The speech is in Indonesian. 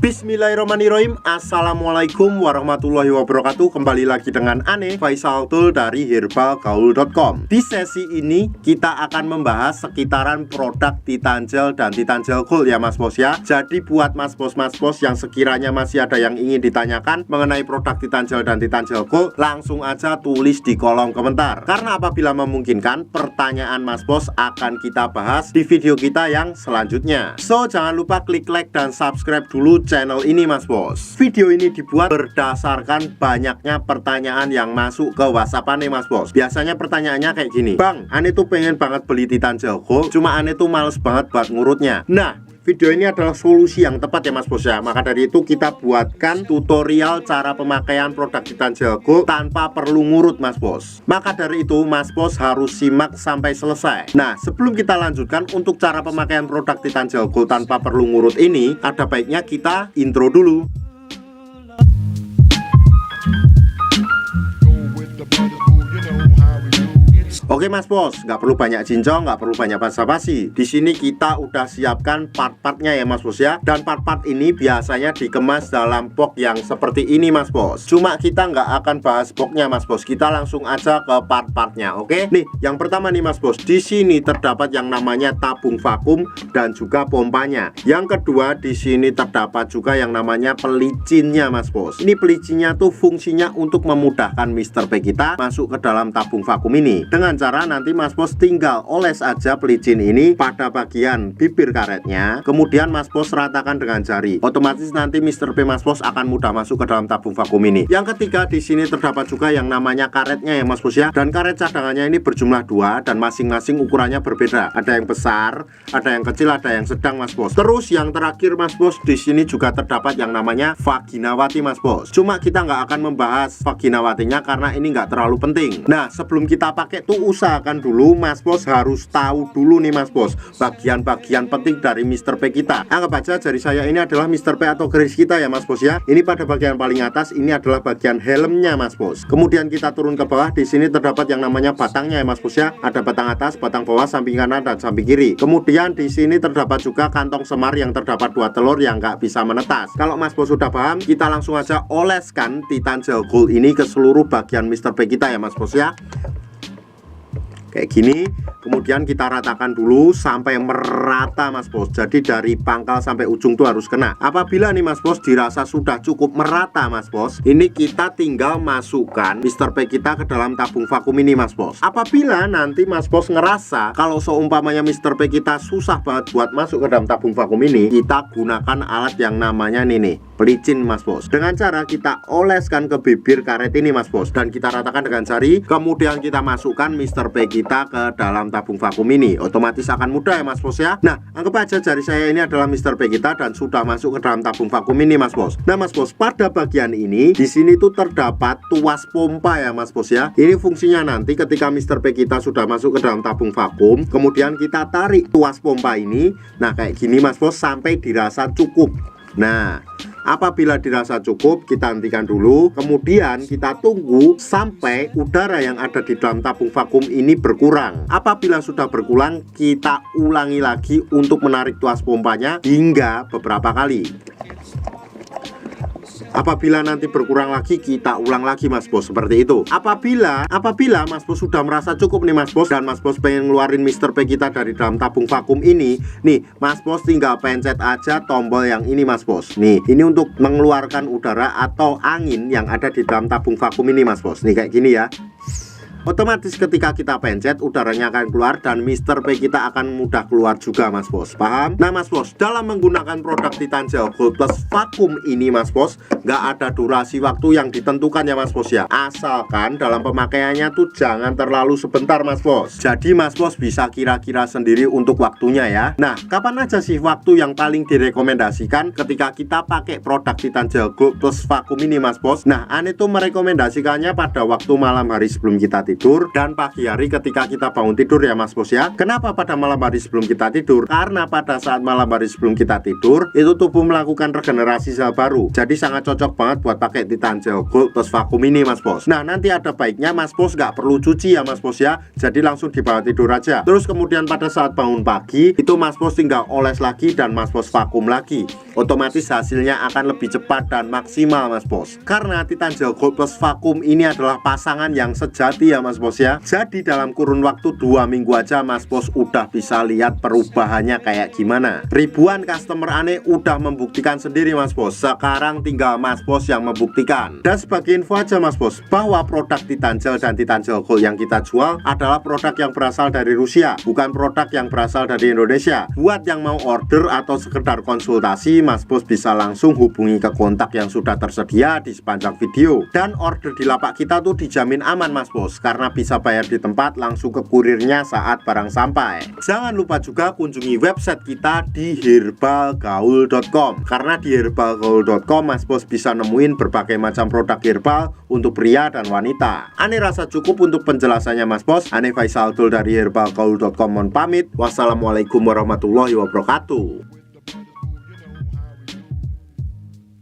Bismillahirrahmanirrahim. Assalamualaikum warahmatullahi wabarakatuh. Kembali lagi dengan Ane Faisal Tool dari herbalgaul.com. Di sesi ini kita akan membahas sekitaran produk Titan Gel dan Titan Gel Gold ya mas bos ya. Jadi buat mas bos yang sekiranya masih ada yang ingin ditanyakan mengenai produk Titan Gel dan Titan Gel Gold, langsung aja tulis di kolom komentar. Karena apabila memungkinkan, pertanyaan mas bos akan kita bahas di video kita yang selanjutnya. So jangan lupa klik like dan subscribe dulu channel ini mas bos. Video ini dibuat berdasarkan banyaknya pertanyaan yang masuk ke WhatsApp Ane mas bos. Biasanya pertanyaannya kayak gini, Bang, Ane tuh pengen banget beli Titan Gel Gold, cuma Ane tuh males banget buat ngurutnya. Nah, video ini adalah solusi yang tepat ya mas bos ya. Maka dari itu kita buatkan tutorial cara pemakaian produk Titan Gel Gold tanpa perlu ngurut mas bos. Maka dari itu mas bos harus simak sampai selesai. Nah, sebelum kita lanjutkan untuk cara pemakaian produk Titan Gel Gold tanpa perlu ngurut ini, ada baiknya kita intro dulu. Oke mas bos, nggak perlu banyak cincong, nggak perlu banyak basa-basi. Di sini kita udah siapkan part-partnya ya mas bos ya. Dan part-part ini biasanya dikemas dalam box yang seperti ini mas bos. Cuma kita nggak akan bahas boxnya mas bos. Kita langsung aja ke part-partnya. Oke, nih yang pertama nih mas bos. Di sini terdapat yang namanya tabung vakum dan juga pompanya. Yang kedua di sini terdapat juga yang namanya pelicinnya mas bos. Ini pelicinnya tuh fungsinya untuk memudahkan Mr. P kita masuk ke dalam tabung vakum ini. Dengan cara nanti mas bos tinggal oles aja pelicin ini pada bagian bibir karetnya, kemudian mas bos ratakan dengan jari. Otomatis nanti Mr. P mas bos akan mudah masuk ke dalam tabung vakum ini. Yang ketiga di sini terdapat juga yang namanya karetnya ya mas bos ya. Dan karet cadangannya ini berjumlah 2 dan masing-masing ukurannya berbeda. Ada yang besar, ada yang kecil, ada yang sedang mas bos. Terus yang terakhir mas bos, di sini juga terdapat yang namanya vaginawati mas bos. Cuma kita nggak akan membahas vaginawatinya karena ini nggak terlalu penting. Nah, sebelum kita pakai tuh usahakan dulu mas bos harus tahu dulu nih mas bos bagian-bagian penting dari Mr. P kita. Anggap aja jari saya ini adalah Mr. P atau garis kita ya mas bos ya. Ini pada bagian paling atas ini adalah bagian helmnya mas bos. Kemudian kita turun ke bawah, di sini terdapat yang namanya batangnya ya mas bos ya. Ada batang atas, batang bawah, samping kanan dan samping kiri. Kemudian di sini terdapat juga kantong semar yang terdapat 2 telur yang nggak bisa menetas. Kalau mas bos sudah paham, kita langsung aja oleskan Titan Gel Gold ini ke seluruh bagian Mr. P kita ya mas bos ya. Kayak gini, kemudian kita ratakan dulu sampai merata mas bos. Jadi dari pangkal sampai ujung tuh harus kena. Apabila nih mas bos dirasa sudah cukup merata mas bos, ini kita tinggal masukkan Mr. P kita ke dalam tabung vakum ini mas bos. Apabila nanti mas bos ngerasa kalau seumpamanya Mr. P kita susah banget buat masuk ke dalam tabung vakum ini, kita gunakan alat yang namanya nih pelicin mas bos. Dengan cara kita oleskan ke bibir karet ini mas bos, dan kita ratakan dengan jari. Kemudian kita masukkan Mr. P kita ke dalam tabung vakum ini. Otomatis akan mudah ya mas bos ya. Nah, anggap aja jari saya ini adalah Mr. P kita dan sudah masuk ke dalam tabung vakum ini mas bos. Nah mas bos, pada bagian ini di sini tuh terdapat tuas pompa ya mas bos ya. Ini fungsinya nanti ketika Mr. P kita sudah masuk ke dalam tabung vakum, kemudian kita tarik tuas pompa ini. Nah kayak gini mas bos sampai dirasa cukup. Nah, apabila dirasa cukup, kita hentikan dulu. Kemudian kita tunggu sampai udara yang ada di dalam tabung vakum ini berkurang. Apabila sudah berkurang, kita ulangi lagi untuk menarik tuas pompanya hingga beberapa kali. Apabila nanti berkurang lagi, kita ulang lagi mas bos, seperti itu. Apabila mas bos sudah merasa cukup nih mas bos, dan mas bos pengen ngeluarin Mr. P kita dari dalam tabung vakum ini, nih mas bos tinggal pencet aja tombol yang ini mas bos. Nih, ini untuk mengeluarkan udara atau angin yang ada di dalam tabung vakum ini mas bos. Nih kayak gini ya. Otomatis ketika kita pencet, udaranya akan keluar dan Mr. P kita akan mudah keluar juga mas bos. Paham? Nah mas bos, dalam menggunakan produk Titan Gel Gold plus vakum ini mas bos, nggak ada durasi waktu yang ditentukan ya mas bos ya. Asalkan dalam pemakaiannya tuh jangan terlalu sebentar mas bos. Jadi mas bos bisa kira-kira sendiri untuk waktunya ya. Nah, kapan aja sih waktu yang paling direkomendasikan ketika kita pakai produk Titan Gel Gold plus vakum ini mas bos? Nah, Ane tuh merekomendasikannya pada waktu malam hari sebelum kita tidur. tidur, dan pagi hari ketika kita bangun tidur ya Mas Bos ya. Kenapa pada malam hari sebelum kita tidur? Karena pada saat malam hari sebelum kita tidur itu tubuh melakukan regenerasi sel baru. Jadi sangat cocok banget buat pakai Titan Gel Gold plus vakum ini Mas Bos. Nah nanti ada baiknya Mas Bos nggak perlu cuci ya Mas Bos ya. Jadi langsung dibawa tidur aja. Terus kemudian pada saat bangun pagi itu Mas Bos tinggal oles lagi dan Mas Bos vakum lagi. Otomatis hasilnya akan lebih cepat dan maksimal Mas Bos. Karena Titan Gel Gold plus vakum ini adalah pasangan yang sejati ya Mas Bos ya. Jadi dalam kurun waktu 2 minggu aja Mas Bos udah bisa lihat perubahannya kayak gimana. Ribuan customer aneh udah membuktikan sendiri Mas Bos. Sekarang tinggal Mas Bos yang membuktikan. Dan sebagai info aja Mas Bos, bahwa produk Titan Gel dan Titan Gel Gold yang kita jual adalah produk yang berasal dari Rusia, bukan produk yang berasal dari Indonesia. Buat yang mau order atau sekedar konsultasi, Mas Bos bisa langsung hubungi ke kontak yang sudah tersedia di sepanjang video. Dan order di lapak kita tuh dijamin aman Mas Bos, karena bisa bayar di tempat langsung ke kurirnya saat barang sampai. Jangan lupa juga kunjungi website kita di herbalgaul.com. Karena di herbalgaul.com Mas Bos bisa nemuin berbagai macam produk herbal untuk pria dan wanita. Ane rasa cukup untuk penjelasannya Mas Bos. Ane Faisal Dul dari herbalgaul.com mohon pamit. Wassalamualaikum warahmatullahi wabarakatuh.